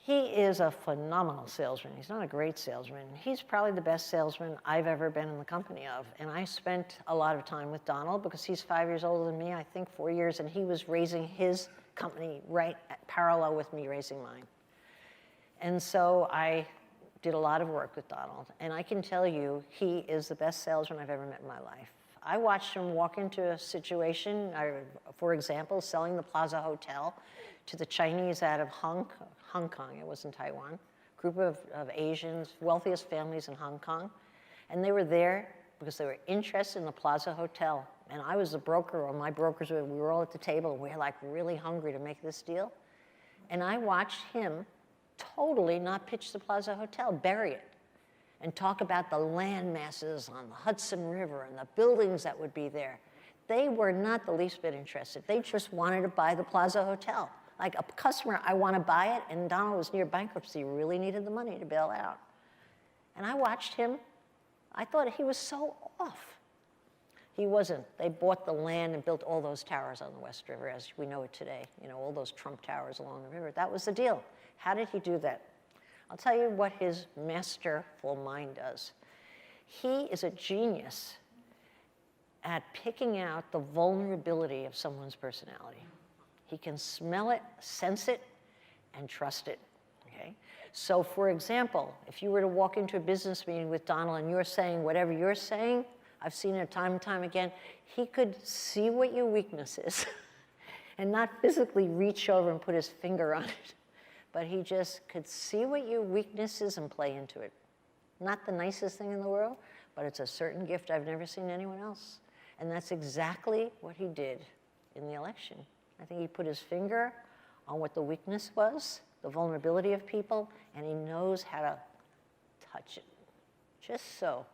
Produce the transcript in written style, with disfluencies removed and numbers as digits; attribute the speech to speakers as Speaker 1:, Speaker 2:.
Speaker 1: He is a phenomenal salesman. He's not a great salesman. He's probably the best salesman I've ever been in the company of. And I spent a lot of time with Donald because he's 5 years older than me, I think 4 years, and he was raising his company right parallel with me raising mine. And so I did a lot of work with Donald. And I can tell you, he is the best salesman I've ever met in my life. I watched him walk into a situation, for example, selling the Plaza Hotel to the Chinese out of Hong Kong, it was in Taiwan, group of Asians, wealthiest families in Hong Kong. And they were there because they were interested in the Plaza Hotel. And I was the broker, or my brokers, we were all at the table, and we were like really hungry to make this deal. And I watched him totally not pitch the Plaza Hotel, bury it, and talk about the land masses on the Hudson River and the buildings that would be there. They were not the least bit interested. They just wanted to buy the Plaza Hotel. Like a customer, I want to buy it, and Donald was near bankruptcy, really needed the money to bail out. And I watched him. I thought he was so off. He wasn't. They bought the land and built all those towers on the West River as we know it today. You know, all those Trump towers along the river. That was the deal. How did he do that? I'll tell you what his masterful mind does. He is a genius at picking out the vulnerability of someone's personality. He can smell it, sense it, and trust it, okay? So for example, if you were to walk into a business meeting with Donald and you're saying whatever you're saying, I've seen it time and time again, he could see what your weakness is and not physically reach over and put his finger on it, but he just could see what your weakness is and play into it. Not the nicest thing in the world, but it's a certain gift I've never seen anyone else. And that's exactly what he did in the election. I think he put his finger on what the weakness was, the vulnerability of people, and he knows how to touch it, just so.